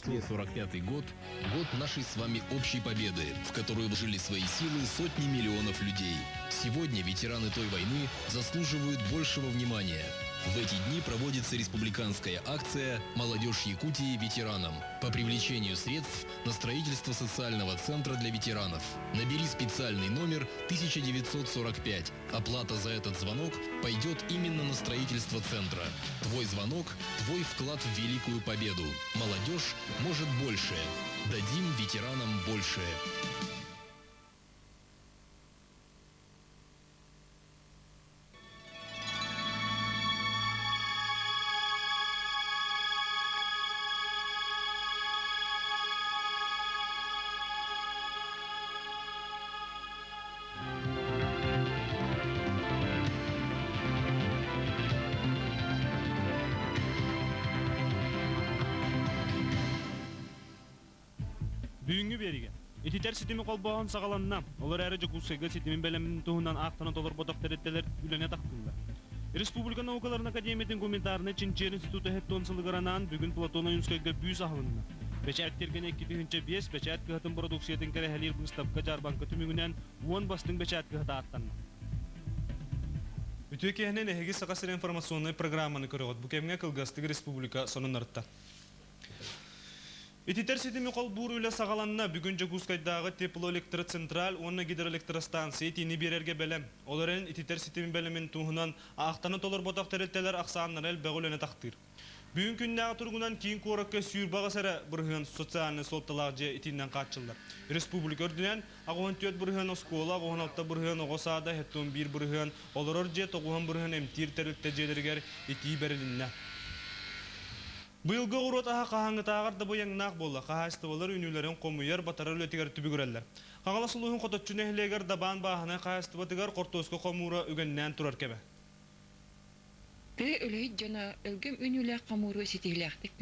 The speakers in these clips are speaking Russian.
1945 год – год нашей с вами общей победы, в которую вложили свои силы сотни миллионов людей. Сегодня ветераны той войны заслуживают большего внимания. В эти дни проводится республиканская акция «Молодежь Якутии ветеранам» по привлечению средств на строительство социального центра для ветеранов. Набери специальный номер 1945. Оплата за этот звонок пойдет именно на строительство центра. Твой звонок – твой вклад в великую победу. Молодежь может больше. Дадим ветеранам больше. Бүгүнгү бериге. Этитер ситими колбоон сагаланна. Олар әрі жокусайга ситимин белемин туһунан ақтана толор бодок тереттелер үлене тактылар. Республика наукаларын академиятын комментарыны Чинчер институты хеттон сылыгаранан бүгүн Платон Оюнскайга бүүс ахылынна. Бечәттерген 2-5 бечәт кыһатын продукциятын керехелир быстапка жарбанка түмүгүнен 10 бастың бечәт кыһата аттанна. Үтөкеһнен эһиги сакасыр информационный программаны көрөгөт. Бу кемге кылгастыгы республика сонунарта. Этитер ситими кол бууруле сагаланна бүгүн Жокускайдагы теплоэлектроцентраль, онна гидроэлектростанция тини берерге белем. Оларын этитер ситими белемин туһунан ақтаны толор ботак тереттелер аксааннар эл бөгөлөнө тактыр. Бүгүн күндагы тургунан кийин коракка сүйүрбага сара бырыгын социальный солталак же итинен катчылдар. Республика өрдүнен агон төт бырыгын оскола, агон алта бырыгын огосада, хеттон бир бырыгын олорор же тогуан бырыгын эмтир терилте жедергер ити берилинне. Быйылгы урот аха кахаңытагар да бояңнак болла. Кахастыбалар үнүлөрүн комуяр батарар өтигер түбүгүреллер. Кагала сулуун коточчун эхлегер дабан баахана кахастыбатыгар кортоско комура үгөннен турар кебе. Те өлөйт жана өлгөм үнүлө камуру ситилектик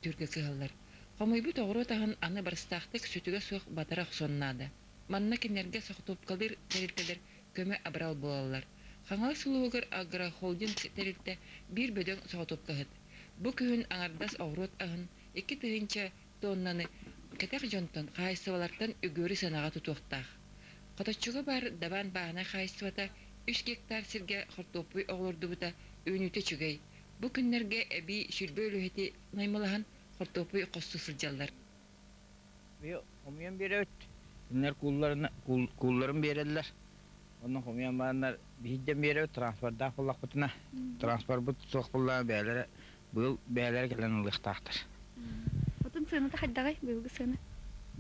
түргө кыгаллар. Камыйбы тогро тагын аны барстактык сүтүгө сук батарак соннады. Манна кинерге соктоп калыр терилтелер көмө абрал болалар. Кагала сулуугар агрохолдинг терилте бир бөдөң соктоп кагыт. Бу күн аңардас аврот агын 2 тыгынча тоннаны кетек жонтон кайсыбалардан үгөрү санага тутуктак. Коточуга бар дабан баана кайсыбата 3 гектар сирге картопуй оглордубута өнүтө чүгөй. Бу күннерге эби шүрбөлүһети наймалахан картопуй косту сылжаллар. Бу хомьян берет. Нер кулларын берелер. Onun хомьян баанар биһидден берет транспортда куллакпытына. Транспорт бут сокпулла бәләре Бұл бәлер келен ылықтақтыр. Отын сыны да қайдағай, бұлғы сыны?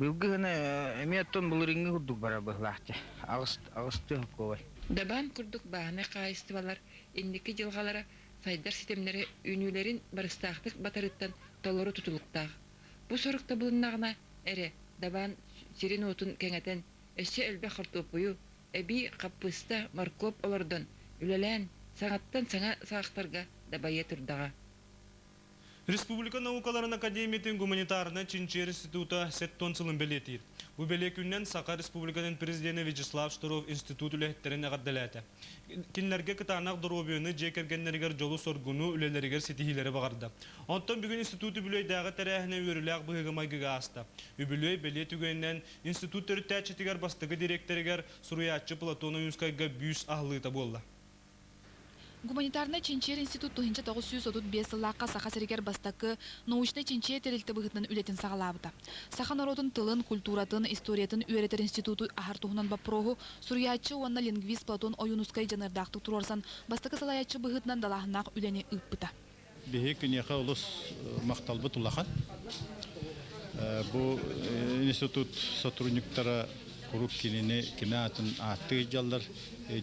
Бұлғы сыны әметтон бұл рингі күрдік бара бұғылақты. Ағысты көбай. Дабан күрдік бағаны қайыстывалар, ендекі жылғалары сайдар системлері үнілерін барыстақтық батарыттан толору тұтылықтақ. Бұл сорықта бұлыннағына әрі дабан сирен отын кәңәтен өсі әлбе қартопуyu әбі қаппыста маркоп олардан үлелән саңаттан саңа сағақтарға дабайы тұрдаға. Республика наукаларын академиятын гуманитарына Чинчер института сеттон сылын белетир. Бу белекүннен Сака Республиканын президенті Вячеслав Штуров институт үлехтерін ағаддалады. Кинлерге кытанақ дұробияны жекергенлергер жолу соргуну үлелергер сетихилері бағарды. Онтан бүгін институты бүлейдағы тәрәхіне өріләқ бұғығы майгыға аста. Үбілей белет үгеннен институт төрттәчетігер бастығы директоригер Суруячы Платон Оюнскайга бүйс ағылыта болла. Гуманитарный Чинчер институт 1935 сыллаққа сақа сәрігер бастақы научный Чинчер терілті бұғытның үлетін сағалабыда. Сақа народын тылын, культуратын, историятын үйретер институту ахар туғынан бапроғу Суруячы уанна лингвист Платон Оюнускай жанырдақты тұрорсан бастақы салаячы бұғытнан далағынақ үлені ұппыта. Бихе күнеқа ұлыс мақталбы тұлақан. Бұл институт сотрудниктары құруп келіне кеме атын атты жаллар,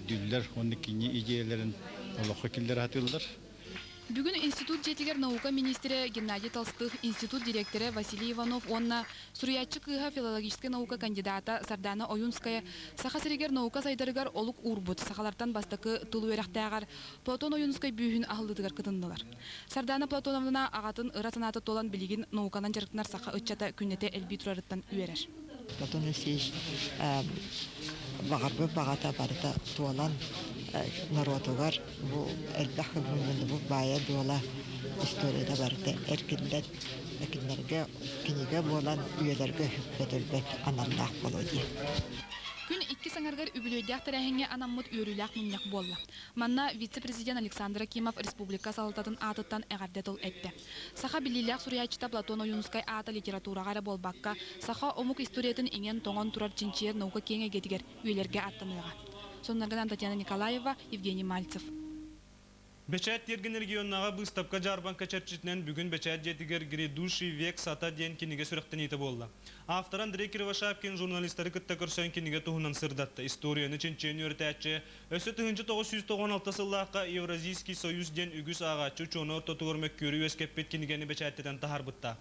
дүллер, оны кені идеяларын Олоққа келдер атылдар. Бүгін институт жетігер наука министрі Геннадий Толстых, институт директоры Василий Иванов, онна Суруячы кыға филологическая наука кандидата Сардана Оюнская, сақа сірігер наука сайдарыгар олық урбут, сақалартан бастықы тұлу өріқтағар Платон Оюнскай бүйін ағылдыдығар кытындылар. Сардана Платоновна ағатын ыра санаты толан білеген науканан жарықтынар сақа үтчата күннете әлбей тұрарыттан үйерер. Платон Оюнскай бағарбы бағата барыта туалан народугар бу элбах бу бая дуала историяда барыта эркинлер экиннерге киниге болан үйелерге хүппетелбет ананнах болоди. Күн 2 саңаргар үбүлөйдәк тәрәһеңе анаммыт үйрүләк муньяк болла. Манна вице-президент Александр Акимов республика салататын атыттан әгәрдет ол әтті. Саха билиләк Сурьячта Платон Оюнскай ата литературагара болбакка, саха омук историятын иңен тоңон турар чинчиер наука кеңе гетигер үйлерге аттаныга. Соннаргадан Татьяна Николаева, Евгений Мальцев. Бечат терген регионнага выставка Жарбанка чарчитнен бүгүн бечат жетигер грядущий век сата ден киниге сүрөктөн ите болду. Автор Андрей Кривошапкин журналисттары кытта көрсөн киниге туһунан сырдатты. Историяны ченчен өртәче. Өсө 1996 сыллакка Евразийский союз ден үгүс агачы чоно тотугөрмөк көрү өскеппет кинигени бечаттан тахарбытта.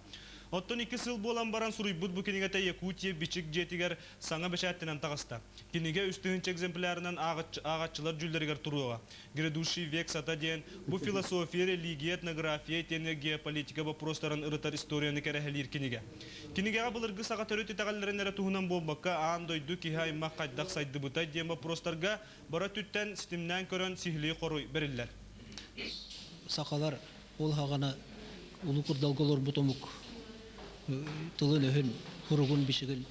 Оттон 2 сыл болан баран суруйбут бу кинигете Якутия бичик жетигер саңа бечаттан тагыста. Киниге үстүнчө экземплярынан агаччылар жүлдөргөр туруга. Грядущий век сата ден бу философия, религия, этнография, геополитика вопростарын ырытар историяны керехелир киниге. Кинигега былыргы сага төрөт итагалларына туһунан болбакка аан дойду кихай маккайдак сайды бутай дем вопростарга бара түттен системнен көрөн сихли коруй бериллер. Сакалар ол хагана улу курдалголор бутомук тылын өһүн хуругун бишигил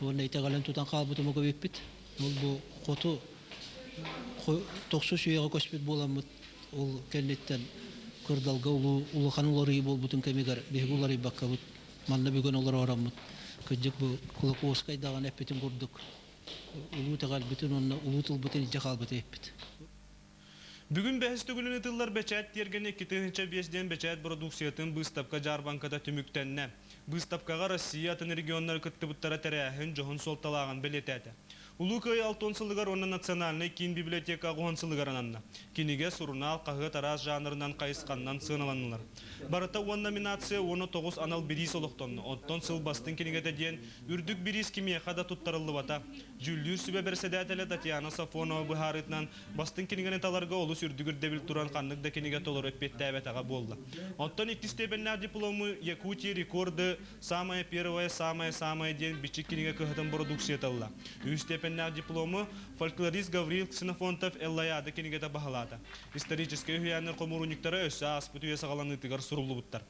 уна итагалан тутан кал бутомук өппит. Ол бу коту токсу сүйөгө көспөт боламыт. Ол кеннеттен курдалга улу ханулары бол бутун кемигер бегулары баккабыт. Манна бүгүн олар орамыт. Көжөк бу кулакоскай даган эппетин курдук. Улу тагал бүтүн онна улу тыл бүтүн жакал бетеппит. Бүгүн бәһистүгүлүн ытыллар бечат тергене 2-5ден бечат продукциятын выставка Жарбанкада түмүктенне. Выставкага Россия атын регионнар кыттыбыттара тәрәһин жоһун солталаган белетәте. Улукай 6 сылыгар онна национальный кин библиотека гоһон сылыгарананна. Киниге сурнал кагы тараз жанрынан кайысканнан сыналанылар. Барыта он номинация 19 анал бирис олоктонну. Оттон сыл бастын кинигете ден үрдүк бирис кимияхада туттарылды бата. Жүлдүр сүбе берседәтеле Татьяна Сафонова быхарытнан бастын кинигене таларга олус үрдүгүр дебил туран каннык да киниге толор өппеттәбетага болду. Оттон 2 степеннәр дипломы Якутия рекорды самая первая самая ден бичик киниге кыһытын продукция талла. Степеннәр дипломы фольклорист Гаврил Ксенофонтов Эллаяды кинигете баһалата. Исторический хыяннар комуруниктары өсө аспытыя сагаланы тигар сурулубуттар.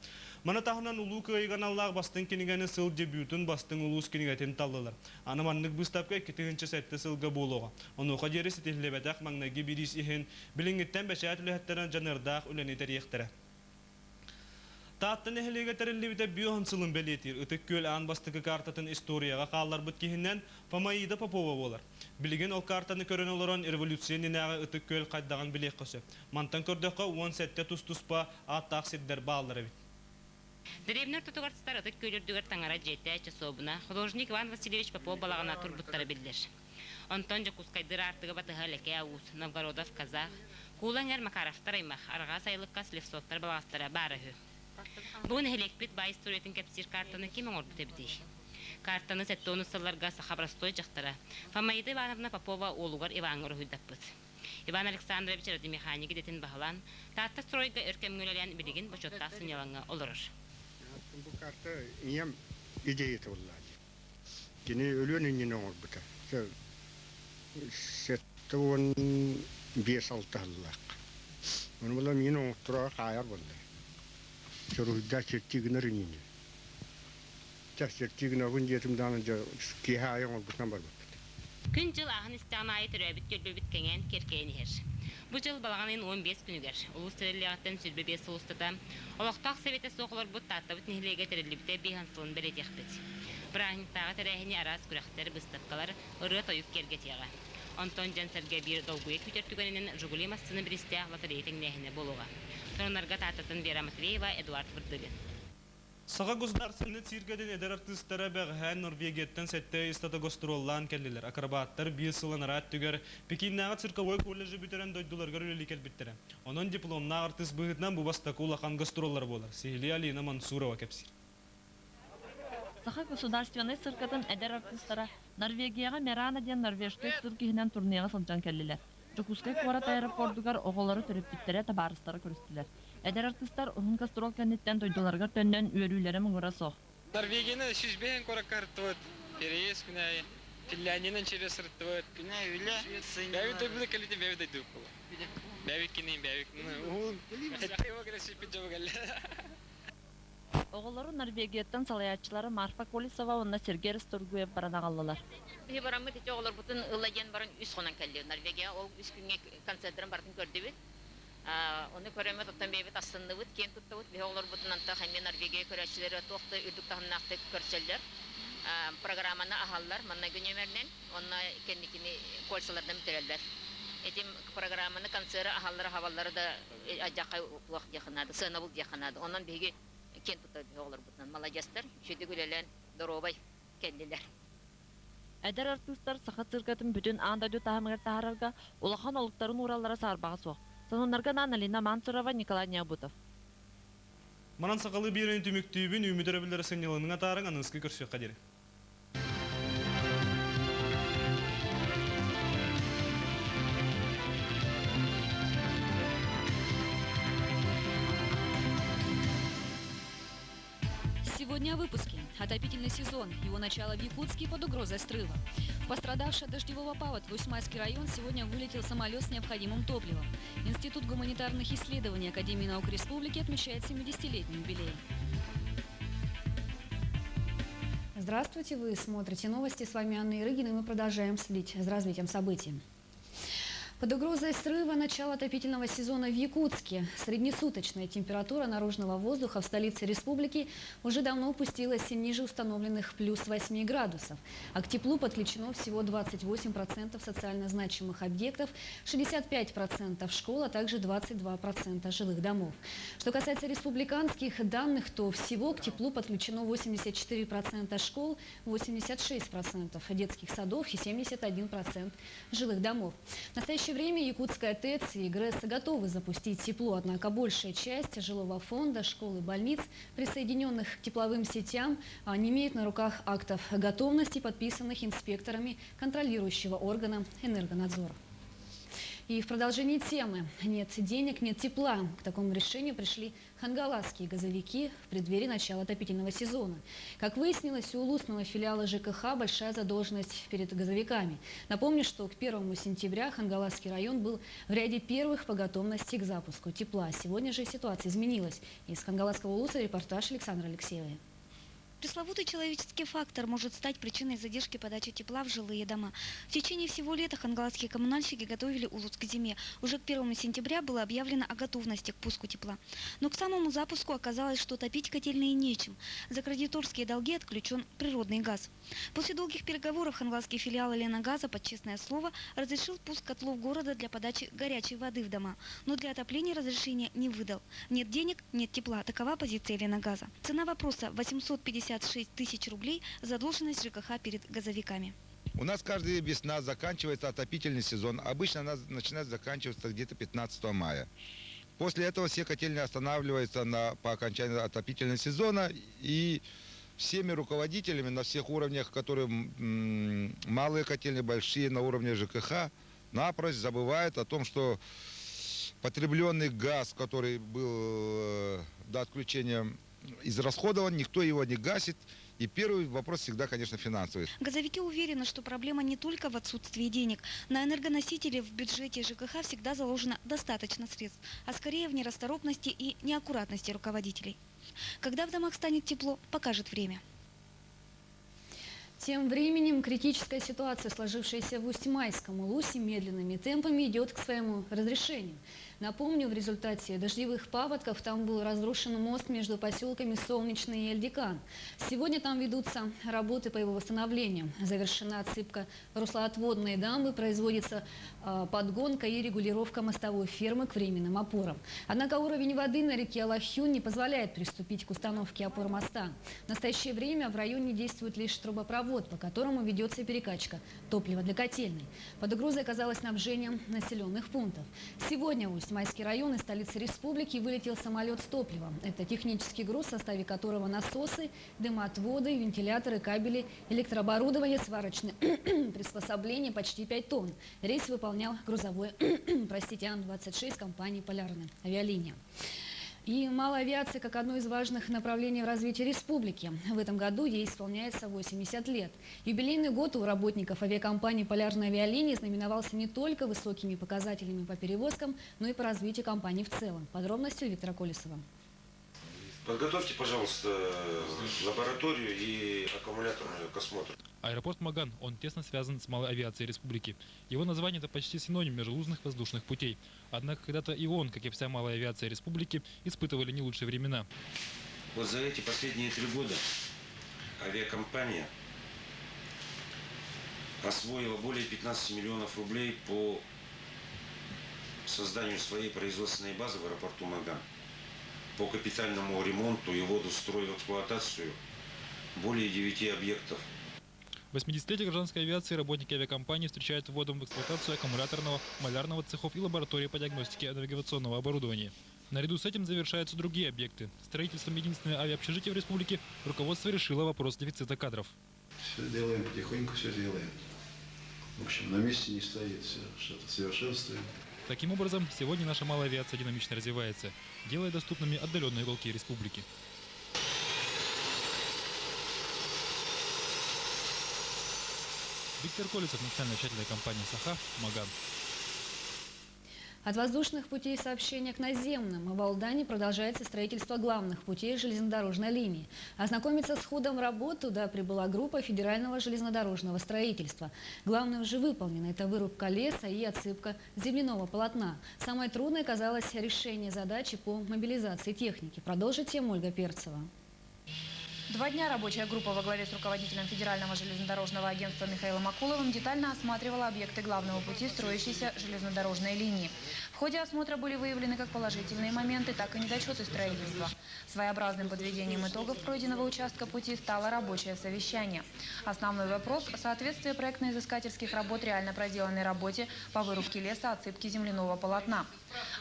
Мана тахынан улуу кыйганаллар бастын кинигени сыл дебютын бастын улуус кинигетин таллылар. Аны маннык выставка 2-нче сетте сылга болуга. Ону кадери сетилебетак маңнаги бирис ихин билиңиттен бешат үлехтерен жанырдак үлени тарихтары. Тааттан эхлеге терелибите биохан сылын белетир. Ытык көл ан бастыкы картатын историяга каллар бут кихиннен Фамаида Попова болар. Билеген ол картаны көрөн олорон революциянинага ытык көл кайдаган билек көсө. Мантан көрдөккө 17 тус-туспа аттак сиддер баалары бит. Древнер тутугарстар ытык көлөрдүгөр таңара жетте часобуна художник Иван Васильевич Попов балагана турбуттары билдер. Антон Жакускайдыр артыгы батыга леке аус, Новгородов казах, кулаңер Макаровтар аймах, арга сайлыкка Слевсоттар баластара барыхы. Бүгін элекпит бай историятын кепсир картаны кемең орбуте бити. Картаны сеттону сылларга сахабрастой жактара. Фамаида Ивановна Попова олугар Ивангор хүддаппыт. Иван Александрович радиомеханики детин бахалан, таатта стройга өркемгөлелен билигин бочоттасын ялаңга олорор. Бу карта иям идея толлади. Кини өлөн инне орбута. Сеттон 5-6 аллак. Муну була мине тура каяр болду. Чоруда чертигнер инне. Чертигнер гүнҗетимдан кихая орбутан бар. Күн жыл ахын истамайы төрөбүт көлбөбүт кеңен керкени хер. Бу жыл балаганын 15 күнүгер. Улус терелиятын сүрбебе сулустата. Олоктак совете соколор бут таттабыт нихлеге терелибите бихансылын белетехпет. Брахниктагы терехини арас күрәхтер быстапкалар ыры тоюк кергетияга. Антон Жансерге бир долгуе күтертүгөнүнөн Жигули массыны биристе лотерейтин нехине болуга. Сонорга таттатын Вера Матвеева, Эдуард Вырдылин. Сага государственный циркаден эдер артисттары бәгән Норвегияттан сәтте истата гастроллан келдилер. Акробаттар бил сылын рат түгер Пекиндагы цирковой колледжи битерен дойдуларга рөлли келбиттере. Онон дипломна артист быгытнан бу бастаку улахан гастроллар болар. Сихли Алина Мансурова кепсир. Саха государственный циркатын эдер артисттары Норвегияга Мерана ден Норвежской циркиһинен турнега сылжан келдилер. Жокускай кварат аэропортугар оголары төрөппиттере табарыстары көрүстүлөр. Эдер артисттар ухун гастрол кеннеттен тойдуларга төннөн үйөрүүлөрү муңура сох. Норвегияны сүзбен коракартыт, перес күнәй, Финляндияны через ртыт, күнәй үле. Бәвит төбүдө келите бәвит дайдык була. Бәвит кинен бәвит. Ул хәтта его грәсип җавгал. Оголору Норвегияттан салаятчылары Марфа Колесова онна Сергей Ресторгуев баранагаллалар. Бихи барамы тече оголор бутун ылайен барын үс хонан келди. Норвегия ол үс күнгө концертрен бардын көрдүбүт. Оны көрөмө тоттан бебит астындыбыт, кен туттабыт. Бихи оголор бутун анта хайме Норвегия көрөчүлөрү тохты үрдүк тахнакты көрсөлдөр. Программаны ахаллар манна күнөмернен, онна кенникини колсалардан битерелдер. Этим программаны концерт ахаллары хаваллары да ажакай уак якынады, сынабыл якынады. Онан беги кен туттабыт оголор бутун. Молодецтер, шөйдү күлелен доробай келдилер. Әдер артыстар саха циркатын бүтін андадю тахамгар тахарарга улахан олуктарын ураллара сарбаға соқ. Сонунарга Налина Мансурова, Николай Необутов. Манан сақалы бирен түміктүйбін үмідері білдері сыңнелының атарын аныңызғы көрсек қадері. Сегодня о выпуске. Отопительный сезон. Его начало в Якутске под угрозой срыва. В пострадавший от дождевого паводка Усть-Майский район сегодня вылетел самолет с необходимым топливом. Институт гуманитарных исследований Академии наук Республики отмечает 70-летний юбилей. Здравствуйте, вы смотрите новости. С вами Анна Ирыгина, и мы продолжаем следить за развитием событий. Под угрозой срыва начала отопительного сезона в Якутске. Среднесуточная температура наружного воздуха в столице республики уже давно опустилась ниже установленных плюс 8 градусов. А к теплу подключено всего 28% социально значимых объектов, 65% школ, а также 22% жилых домов. Что касается республиканских данных, то всего к теплу подключено 84% школ, 86% детских садов и 71% жилых домов. В настоящее время Якутская ТЭЦ и ГРЭС готовы запустить тепло, однако большая часть жилого фонда, школ и больниц, присоединенных к тепловым сетям, не имеет на руках актов готовности, подписанных инспекторами контролирующего органа энергонадзора. И в продолжении темы «Нет денег, нет тепла». К такому решению пришли хангаласские газовики в преддверии начала отопительного сезона. Как выяснилось, у улусного филиала ЖКХ большая задолженность перед газовиками. Напомню, что к 1 сентября Хангаласский район был в ряде первых по готовности к запуску тепла. Сегодня же ситуация изменилась. Из Хангаласского улуса репортаж Александра Алексеева. Пресловутый человеческий фактор может стать причиной задержки подачи тепла в жилые дома. В течение всего лета хангаласские коммунальщики готовили улус к зиме. Уже к 1 сентября было объявлено о готовности к пуску тепла. Но к самому запуску оказалось, что топить котельные нечем. За кредиторские долги отключен природный газ. После долгих переговоров хангаласский филиал Леногаза под честное слово разрешил пуск котлов города для подачи горячей воды в дома. Но для отопления разрешения не выдал. Нет денег, нет тепла. Такова позиция Леногаза. Цена вопроса 856 тысяч рублей, задолженность ЖКХ перед газовиками. У нас каждая весна заканчивается отопительный сезон. Обычно она начинает заканчиваться где-то 15 мая. После этого все котельные останавливаются по окончании отопительного сезона. И всеми руководителями на всех уровнях, которые малые котельные, большие, на уровне ЖКХ, напрочь забывают о том, что потребленный газ, который был до отключения израсходован, никто его не гасит. И первый вопрос всегда, конечно, финансовый. Газовики уверены, что проблема не только в отсутствии денег. На энергоносители в бюджете ЖКХ всегда заложено достаточно средств, а скорее в нерасторопности и неаккуратности руководителей. Когда в домах станет тепло, покажет время. Тем временем критическая ситуация, сложившаяся в Усть-Майском улусе, медленными темпами идет к своему разрешению. Напомню, в результате дождевых паводков там был разрушен мост между поселками Солнечный и Эльдикан. Сегодня там ведутся работы по его восстановлению. Завершена отсыпка руслоотводной дамбы, производится подгонка и регулировка мостовой фермы к временным опорам. Однако уровень воды на реке Алахюн не позволяет приступить к установке опор моста. В настоящее время в районе действует лишь трубопровод, по которому ведется перекачка топлива для котельной. Под угрозой оказалось снабжение населенных пунктов. Сегодня в Усть-Майский район из столицы республики вылетел самолет с топливом. Это технический груз, в составе которого насосы, дымотводы, вентиляторы, кабели, электрооборудование, сварочные приспособления, почти 5 тонн. Рейс выполнял грузовой Ан-26 компании «Полярная авиалиния». И малая авиация как одно из важных направлений в развитии республики. В этом году ей исполняется 80 лет. Юбилейный год у работников авиакомпании «Полярная авиалиния» знаменовался не только высокими показателями по перевозкам, но и по развитию компании в целом. Подробности у Виктора Колесова. Подготовьте, пожалуйста, лабораторию и аккумуляторный осмотр. Аэропорт Маган, он тесно связан с малой авиацией республики. Его название – это почти синоним межлузных воздушных путей. Однако когда-то и он, как и вся малая авиация республики, испытывали не лучшие времена. Вот за эти последние 3 года авиакомпания освоила более 15 миллионов рублей по созданию своей производственной базы в аэропорту Маган. По капитальному ремонту и вводу в строй в эксплуатацию более 9 объектов. 80-летие гражданской авиации работники авиакомпании встречают вводом в эксплуатацию аккумуляторного, малярного цехов и лаборатории по диагностике навигационного оборудования. Наряду с этим завершаются другие объекты. Строительством единственной авиаобщежития в республике руководство решило вопрос дефицита кадров. Все делаем потихоньку, все делаем. В общем, на месте не стоит, все что-то совершенствуем. Таким образом, сегодня наша малая авиация динамично развивается, делая доступными отдаленные уголки республики. Виктор Колесов, национальная вещательная компания «Саха», Маган. От воздушных путей сообщения к наземным в Алдане продолжается строительство главных путей железнодорожной линии. Ознакомиться с ходом работ туда прибыла группа федерального железнодорожного строительства. Главное уже выполнено – это вырубка леса и отсыпка земляного полотна. Самое трудное оказалось решение задачи по мобилизации техники. Продолжит тему Ольга Перцева. 2 дня рабочая группа во главе с руководителем Федерального железнодорожного агентства Михаилом Акуловым детально осматривала объекты главного пути строящейся железнодорожной линии. В ходе осмотра были выявлены как положительные моменты, так и недочеты строительства. Своеобразным подведением итогов пройденного участка пути стало рабочее совещание. Основной вопрос – соответствие проектно-изыскательских работ реально проделанной работе по вырубке леса, отсыпке земляного полотна.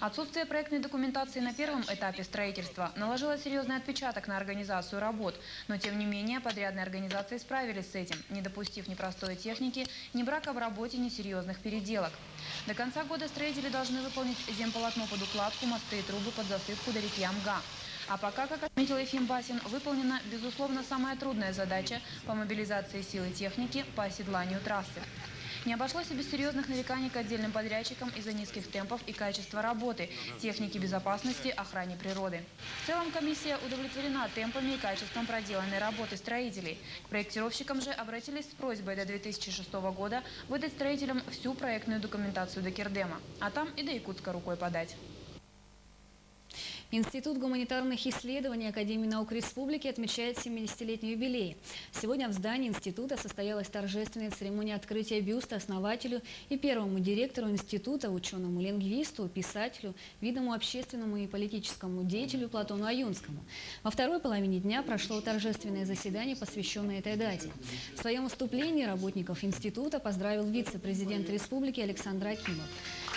Отсутствие проектной документации на первом этапе строительства наложило серьезный отпечаток на организацию работ, но тем не менее подрядные организации справились с этим, не допустив ни простой техники, ни брака в работе, ни серьезных переделок. До конца года строители должны выполнить земполотно под укладку, мосты и трубы под засыпку до реки Амга. А пока, как отметил Ефим Басин, выполнена, безусловно, самая трудная задача по мобилизации сил и техники по оседланию трассы. Не обошлось и без серьезных нареканий к отдельным подрядчикам из-за низких темпов и качества работы, техники безопасности, охране природы. В целом комиссия удовлетворена темпами и качеством проделанной работы строителей. К проектировщикам же обратились с просьбой до 2006 года выдать строителям всю проектную документацию до Кирдема, а там и до Якутска рукой подать. Институт гуманитарных исследований Академии наук Республики отмечает 70-летний юбилей. Сегодня в здании института состоялась торжественная церемония открытия бюста основателю и первому директору института, ученому-лингвисту, писателю, видному общественному и политическому деятелю Платону Аюнскому. Во второй половине дня прошло торжественное заседание, посвященное этой дате. В своем выступлении работников института поздравил вице-президент республики Александр Акимов.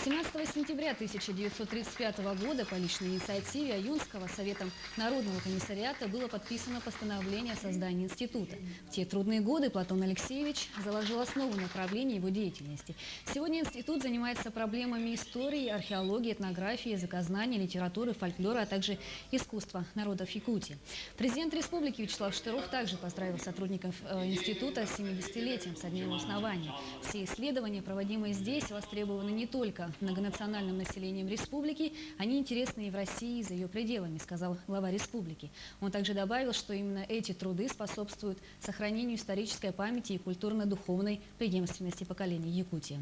17 сентября 1935 года по личной инициативе Аюнского Советом Народного комиссариата было подписано постановление о создании института. В те трудные годы Платон Алексеевич заложил основу направления его деятельности. Сегодня институт занимается проблемами истории, археологии, этнографии, языкознания, литературы, фольклора, а также искусства народов Якутии. Президент республики Вячеслав Штыров также поздравил сотрудников института с 70-летием со дня его основания. Все исследования, проводимые здесь, востребованы не только многонациональным населением республики, они интересны и в России, и за ее пределами, сказал глава республики. Он также добавил, что именно эти труды способствуют сохранению исторической памяти и культурно-духовной преемственности поколений Якутии.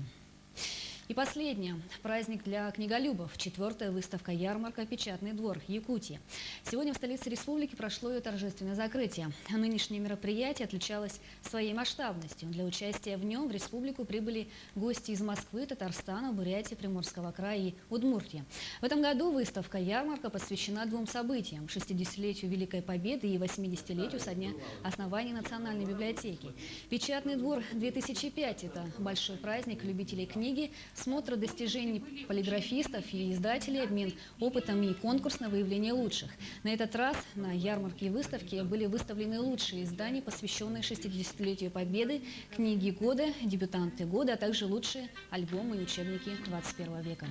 И последнее. Праздник для книголюбов. 4-я выставка-ярмарка «Печатный двор» Якутии. Сегодня в столице республики прошло ее торжественное закрытие. Нынешнее мероприятие отличалось своей масштабностью. Для участия в нем в республику прибыли гости из Москвы, Татарстана, Бурятии, Приморского края и Удмуртии. В этом году выставка-ярмарка посвящена 2 событиям – 60-летию Великой Победы и 80-летию со дня основания Национальной библиотеки. «Печатный двор 2005» – это большой праздник любителей книги, смотр достижений полиграфистов и издателей, обмен опытом и конкурс на выявление лучших. На этот раз на ярмарке и выставке были выставлены лучшие издания, посвященные 60-летию Победы, книги года, дебютанты года, а также лучшие альбомы и учебники 21 века.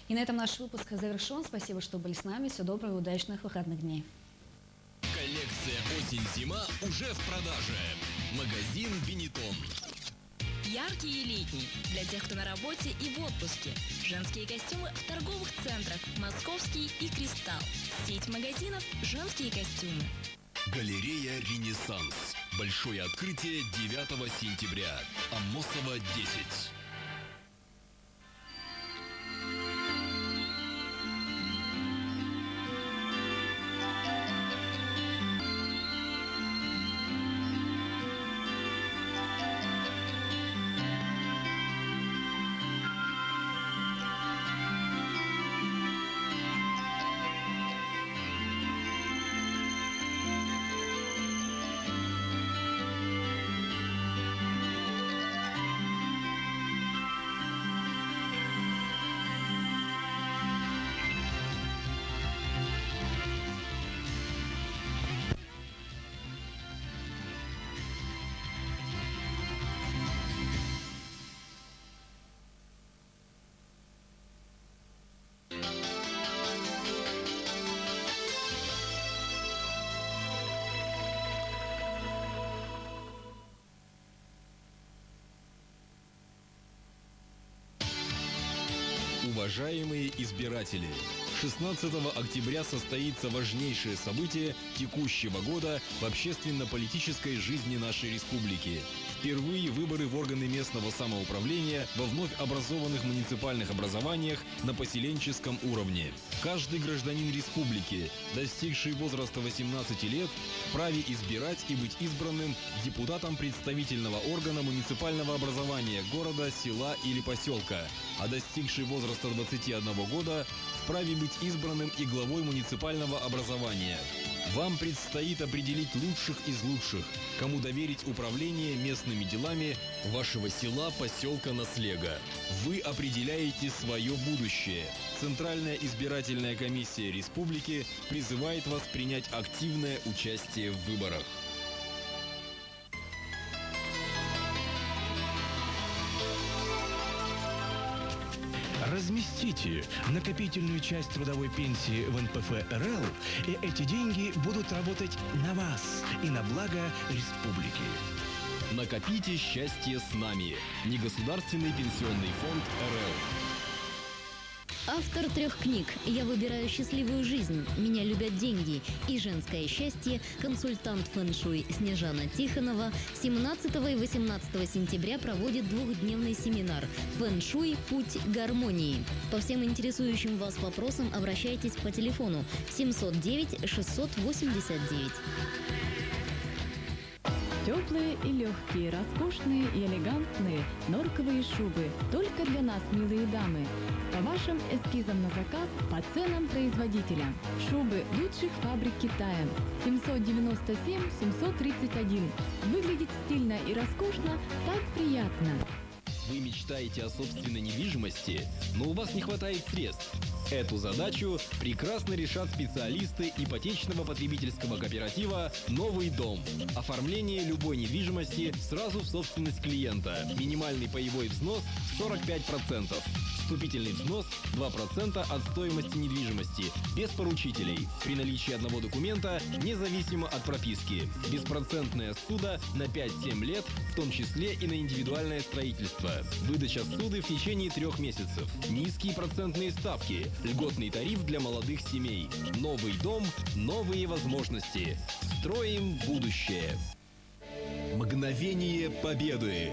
И на этом наш выпуск завершен. Спасибо, что были с нами. Всего доброго и удачных выходных дней. Коллекция «Осень-зима» уже в продаже. Магазин «Бенетон». Яркие и летние. Для тех, кто на работе и в отпуске. Женские костюмы в торговых центрах «Московский» и «Кристалл». Сеть магазинов «Женские костюмы». Галерея «Ренессанс». Большое открытие 9 сентября. Аммосова, 10. Уважаемые избиратели, 16 октября состоится важнейшее событие текущего года в общественно-политической жизни нашей республики. Впервые выборы в органы местного самоуправления во вновь образованных муниципальных образованиях на поселенческом уровне. Каждый гражданин республики, достигший возраста 18 лет, вправе избирать и быть избранным депутатом представительного органа муниципального образования города, села или поселка, а достигший возраста 21 года вправе быть избранным и главой муниципального образования. Вам предстоит определить лучших из лучших, кому доверить управление местными делами вашего села, поселка, наслега. Вы определяете свое будущее. Центральная избирательная комиссия республики призывает вас принять активное участие в выборах. Разместите накопительную часть трудовой пенсии в НПФ РЛ, и эти деньги будут работать на вас и на благо республики. Накопите счастье с нами. Негосударственный пенсионный фонд РЛ. Автор 3 книг «Я выбираю счастливую жизнь», «Меня любят деньги» и «Женское счастье», консультант фэн-шуй Снежана Тихонова 17 и 18 сентября проводит двухдневный семинар «Фэн-шуй. Путь гармонии». По всем интересующим вас вопросам обращайтесь по телефону 709 689. Теплые и легкие, роскошные и элегантные норковые шубы. Только для нас, милые дамы. По вашим эскизам на заказ, по ценам производителя. Шубы лучших фабрик Китая. 797-731. Выглядит стильно и роскошно, так приятно. Вы мечтаете о собственной недвижимости, но у вас не хватает средств. Эту задачу прекрасно решат специалисты ипотечного потребительского кооператива «Новый дом». Оформление любой недвижимости сразу в собственность клиента. Минимальный паевой взнос 45%. Вступительный взнос 2% от стоимости недвижимости, без поручителей. При наличии одного документа, независимо от прописки. Беспроцентная ссуда на 5-7 лет, в том числе и на индивидуальное строительство. Выдача ссуды в течение 3 месяцев. Низкие процентные ставки. Льготный тариф для молодых семей. Новый дом, новые возможности. Строим будущее. Мгновение победы.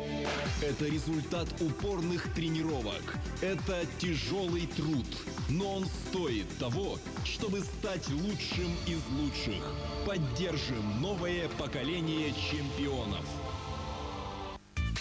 Это результат упорных тренировок. Это тяжелый труд. Но он стоит того, чтобы стать лучшим из лучших. Поддержим новое поколение чемпионов.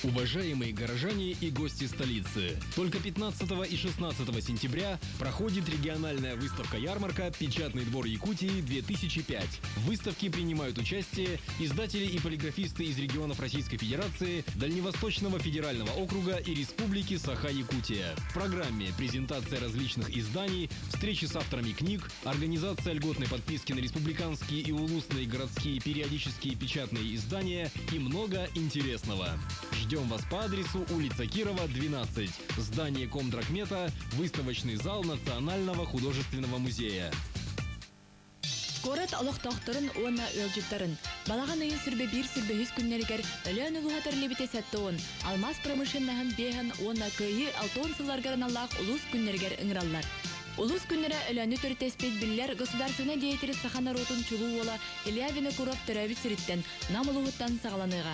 Уважаемые горожане и гости столицы, только 15 и 16 сентября проходит региональная выставка-ярмарка «Печатный двор Якутии-2005». В выставке принимают участие издатели и полиграфисты из регионов Российской Федерации, Дальневосточного федерального округа и Республики Саха-Якутия. В программе презентация различных изданий, встречи с авторами книг, организация льготной подписки на республиканские и улусные городские периодические печатные издания и много интересного. Ждем вас по адресу улица Кирова, 12, здание Комдракмета, выставочный зал Национального художественного музея. Скорат олохтохторын уонна ылжыттарын. Балаган айын сүрбе бир сүрбе хүс күннерігер өлөн улуғатар лебете сәттоон. Алмаз промышленнахын бейхан уонна көйі алтон сыларгарын аллах улус күннерігер ыңыраллар. Улус күннері өлөні түртеспет біллер государственный деятель сахана ротун чулу ола Ильявина Куров төрәбі сириттен нам улуғыттан сағаланыға.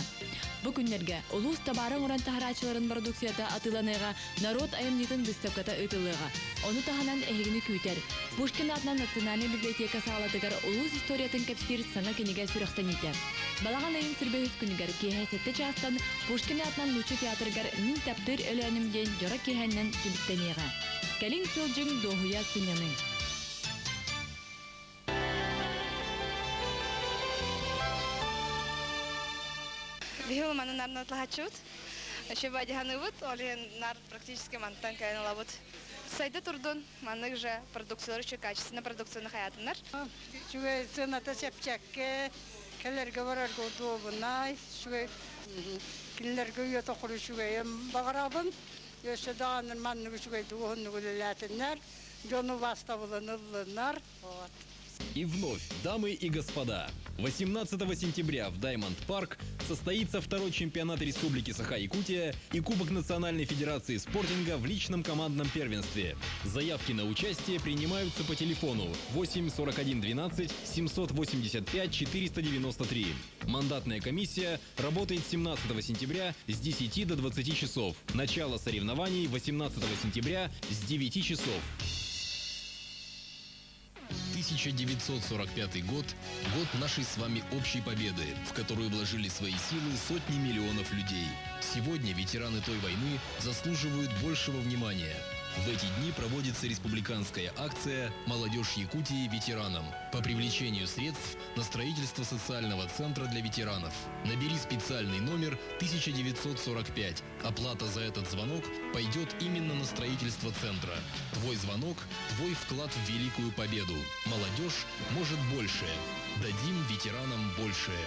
Бұ күннерге улус табарын оран тахарачыларын продукцията атыланыға народ айымнитын выставката өтіліға. Оны таханан әйгіні күйтер. Пушкин атынан национальный библиотека сағаладығар улус историятын кәпсир саңа кенеге сүріқтен ете. Балаған айын сүрбе үз күнігер кейхәсетті частан Пушкин атынан лучы театргар мин таптыр өләнімден жора кейхәннен түбіттенеға. Кәлин сылжың доғуя сынyaның. Бихил маны нарны атлахачут. Еще бадиханы вот, олен нар практически мантан кайны лабут. Сайды турдун, манык же продукциялар еще качественно продукционных хаятынар. Шугай цената сепчакке, келерге барар голдуобунай, шугай келерге уйото куру шугай багарабын. Еще дағанын манны шугай дуғынны гулелятынар, жону бастабылынылынар. И вновь, дамы и господа, 18 сентября в Даймонд Парк состоится второй чемпионат Республики Саха-Якутия и Кубок Национальной Федерации спортинга в личном командном первенстве. Заявки на участие принимаются по телефону 8 41 12 785 493. Мандатная комиссия работает 17 сентября с 10 до 20 часов. Начало соревнований 18 сентября с 9 часов. 1945 год – год нашей с вами общей победы, в которую вложили свои силы сотни миллионов людей. Сегодня ветераны той войны заслуживают большего внимания. В эти дни проводится республиканская акция «Молодежь Якутии ветеранам» по привлечению средств на строительство социального центра для ветеранов. Набери специальный номер 1945. Оплата за этот звонок пойдет именно на строительство центра. Твой звонок – твой вклад в великую победу. Молодежь может большее. Дадим ветеранам большее.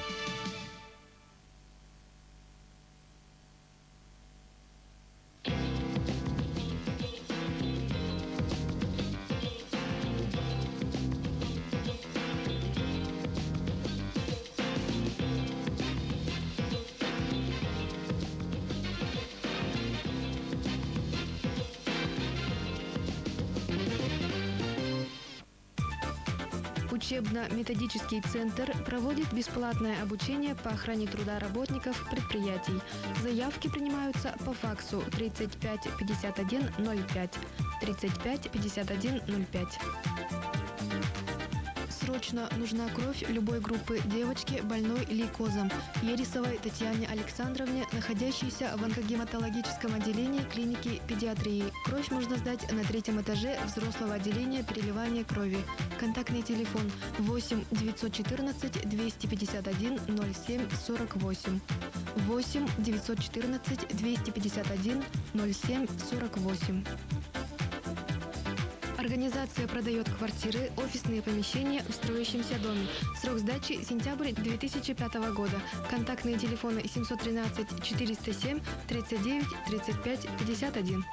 Учебно-методический центр проводит бесплатное обучение по охране труда работников предприятий. Заявки принимаются по факсу 35 51 05 35 51 05. Срочно нужна кровь любой группы девочки, больной лейкозом. Ерисовой Татьяне Александровне, находящейся в онкогематологическом отделении клиники педиатрии. Кровь можно сдать на 3-м этаже взрослого отделения переливания крови. Контактный телефон 8 914 251 07 48. 8 914 251 07 48. Организация продает квартиры, офисные помещения в строящемся доме. Срок сдачи – сентябрь 2005 года. Контактные телефоны 713 407 39 35 51.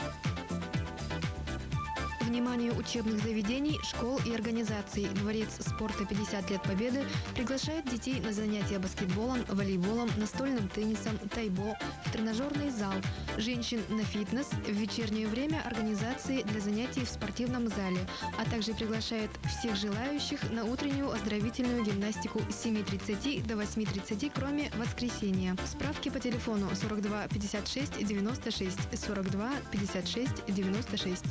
Вниманию учебных заведений, школ и организаций Дворец спорта 50 лет Победы приглашает детей на занятия баскетболом, волейболом, настольным теннисом, тайбо, в тренажерный зал, женщин на фитнес, в вечернее время организации для занятий в спортивном зале, а также приглашает всех желающих на утреннюю оздоровительную гимнастику с 7:30 до 8:30, кроме воскресенья. Справки по телефону 42 56 96 42 56 96.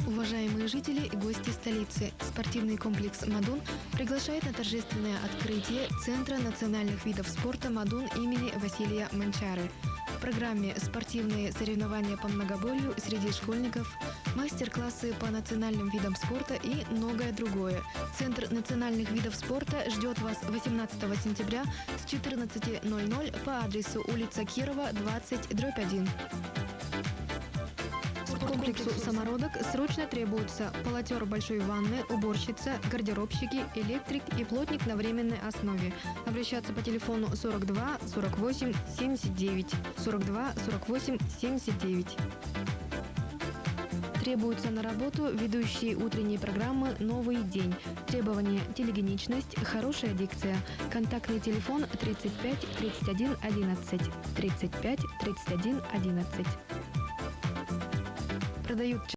Уважаемые жители и гости столицы, спортивный комплекс «Мадун» приглашает на торжественное открытие Центра национальных видов спорта «Мадун» имени Василия Манчары. В программе спортивные соревнования по многоборью среди школьников, мастер-классы по национальным видам спорта и многое другое. Центр национальных видов спорта ждет вас 18 сентября с 14:00 по адресу улица Кирова, 20/1. Комплексу «Самородок» срочно требуются полотер большой ванны, уборщица, гардеробщики, электрик и плотник на временной основе. Обращаться по телефону 42 48 79 42 48 79. Требуются на работу ведущие утренней программы «Новый день». Требования: телегеничность, хорошая дикция. Контактный телефон 35 31 11. 35 31 11. Продают